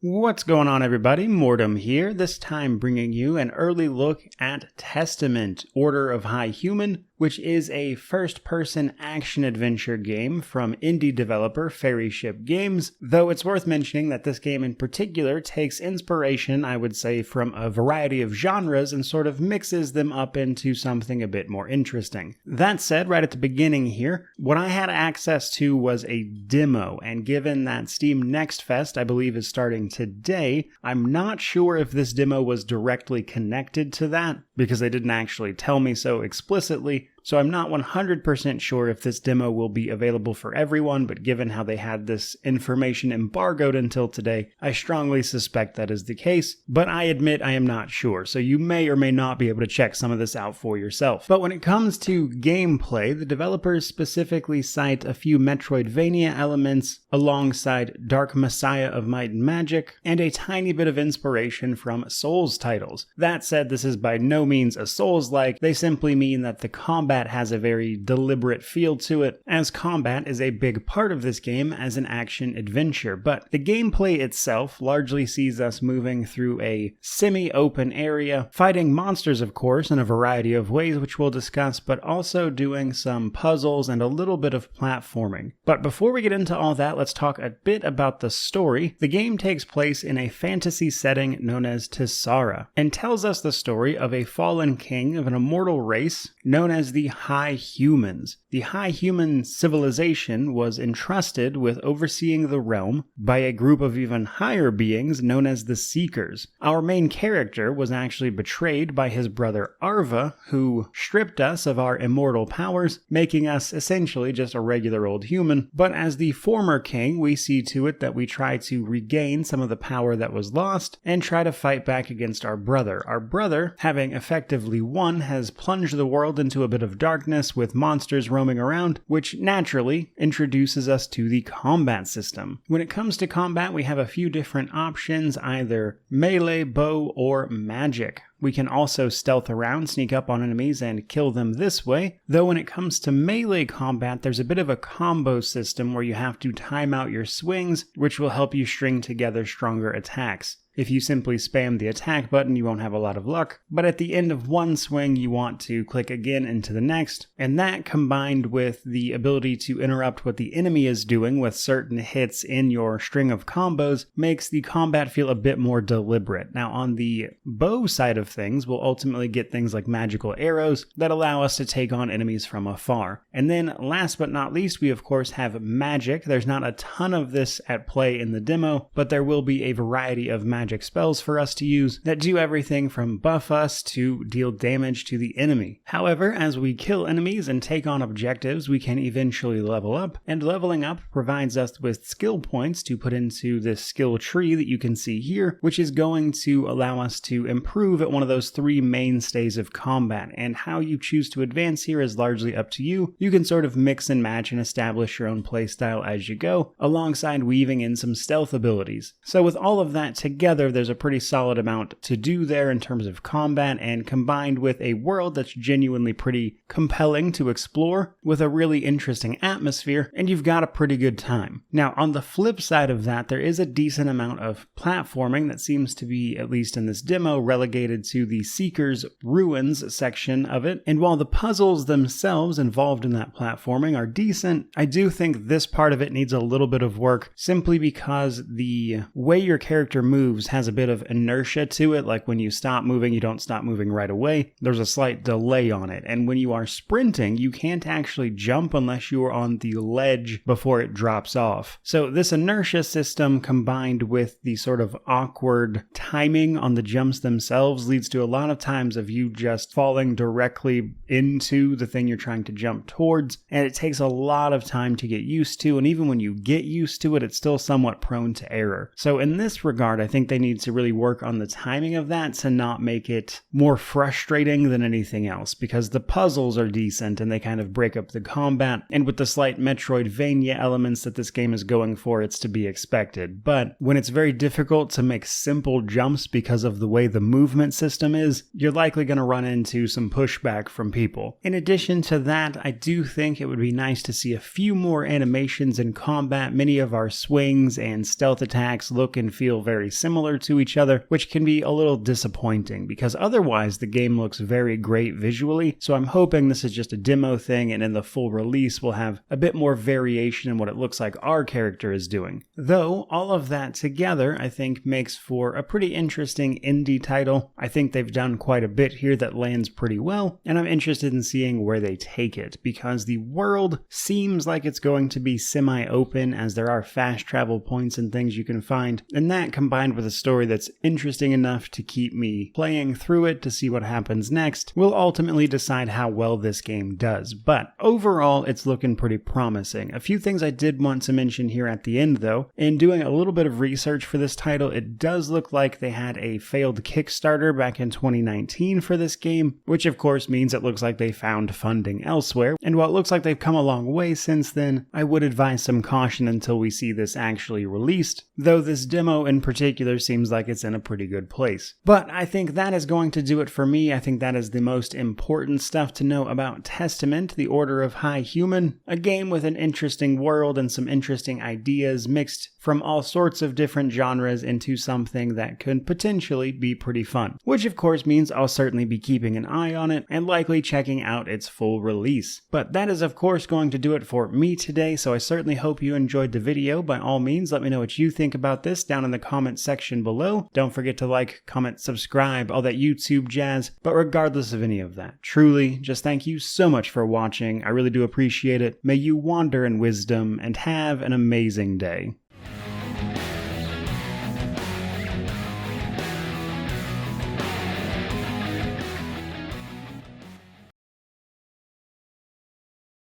What's going on, everybody? Mortem here, this time bringing you an early look at Testament, Order of High Human, which is a first-person action-adventure game from indie developer Fairy Ship Games, though it's worth mentioning that this game in particular takes inspiration, I would say, from a variety of genres and sort of mixes them up into something a bit more interesting. That said, right at the beginning here, what I had access to was a demo, and given that Steam Next Fest, I believe, is starting today, I'm not sure if this demo was directly connected to that, because they didn't actually tell me so explicitly. So I'm not 100% sure if this demo will be available for everyone, but given how they had this information embargoed until today, I strongly suspect that is the case, but I admit I am not sure, so you may or may not be able to check some of this out for yourself. But when it comes to gameplay, the developers specifically cite a few Metroidvania elements alongside Dark Messiah of Might and Magic, and a tiny bit of inspiration from Souls titles. That said, this is by no means a Souls-like, they simply mean that the combat has a very deliberate feel to it, as combat is a big part of this game as an action-adventure, but the gameplay itself largely sees us moving through a semi-open area, fighting monsters of course in a variety of ways which we'll discuss, but also doing some puzzles and a little bit of platforming. But before we get into all that, let's talk a bit about the story. The game takes place in a fantasy setting known as Tessara, and tells us the story of a fallen king of an immortal race known as the High Humans. The High Human civilization was entrusted with overseeing the realm by a group of even higher beings known as the Seekers. Our main character was actually betrayed by his brother Arva, who stripped us of our immortal powers, making us essentially just a regular old human. But as the former king, we see to it that we try to regain some of the power that was lost and try to fight back against our brother. Our brother, having effectively won, has plunged the world into a bit of darkness with monsters roaming around, which naturally introduces us to the combat system. When it comes to combat, we have a few different options, either melee, bow, or magic. We can also stealth around, sneak up on enemies, and kill them this way, though when it comes to melee combat, there's a bit of a combo system where you have to time out your swings, which will help you string together stronger attacks. If you simply spam the attack button, you won't have a lot of luck, but at the end of one swing, you want to click again into the next, and that combined with the ability to interrupt what the enemy is doing with certain hits in your string of combos makes the combat feel a bit more deliberate. Now, on the bow side of things, we'll ultimately get things like magical arrows that allow us to take on enemies from afar. And then, last but not least, we of course have magic. There's not a ton of this at play in the demo, but there will be a variety of magic spells for us to use that do everything from buff us to deal damage to the enemy. However, as we kill enemies and take on objectives, we can eventually level up, and leveling up provides us with skill points to put into this skill tree that you can see here, which is going to allow us to improve at one of those three mainstays of combat, and how you choose to advance here is largely up to you. You can sort of mix and match and establish your own playstyle as you go, alongside weaving in some stealth abilities. So with all of that together, there's a pretty solid amount to do there in terms of combat, and combined with a world that's genuinely pretty compelling to explore with a really interesting atmosphere, and you've got a pretty good time. Now, on the flip side of that, there is a decent amount of platforming that seems to be, at least in this demo, relegated to the Seekers Ruins section of it, and while the puzzles themselves involved in that platforming are decent, I do think this part of it needs a little bit of work, simply because the way your character moves has a bit of inertia to it. Like when you stop moving, you don't stop moving right away. There's a slight delay on it. And when you are sprinting, you can't actually jump unless you are on the ledge before it drops off. So this inertia system combined with the sort of awkward timing on the jumps themselves leads to a lot of times of you just falling directly into the thing you're trying to jump towards. And it takes a lot of time to get used to. And even when you get used to it, it's still somewhat prone to error. So in this regard, I think they need to really work on the timing of that to not make it more frustrating than anything else, because the puzzles are decent and they kind of break up the combat, and with the slight Metroidvania elements that this game is going for, it's to be expected. But when it's very difficult to make simple jumps because of the way the movement system is, you're likely going to run into some pushback from people. In addition to that, I do think it would be nice to see a few more animations in combat. Many of our swings and stealth attacks look and feel very similar to each other, which can be a little disappointing because otherwise the game looks very great visually. So I'm hoping this is just a demo thing, and in the full release we'll have a bit more variation in what it looks like our character is doing. Though all of that together I think makes for a pretty interesting indie title. I think they've done quite a bit here that lands pretty well, and I'm interested in seeing where they take it, because the world seems like it's going to be semi-open, as there are fast travel points and things you can find, and that combined with a story that's interesting enough to keep me playing through it to see what happens next will ultimately decide how well this game does. But overall it's looking pretty promising. A few things I did want to mention here at the end though. In doing a little bit of research for this title, it does look like they had a failed Kickstarter back in 2019 for this game, which of course means it looks like they found funding elsewhere, and while it looks like they've come a long way since then, I would advise some caution until we see this actually released, though this demo in particular seems like it's in a pretty good place. But I think that is going to do it for me. I think that is the most important stuff to know about Testament, the Order of High Human, a game with an interesting world and some interesting ideas mixed from all sorts of different genres into something that could potentially be pretty fun, which of course means I'll certainly be keeping an eye on it and likely checking out its full release. But that is of course going to do it for me today, so I certainly hope you enjoyed the video. By all means, let me know what you think about this down in the comment section below. Don't forget to like, comment, subscribe, all that YouTube jazz. But regardless of any of that, truly, just thank you so much for watching. I really do appreciate it. May you wander in wisdom and have an amazing day.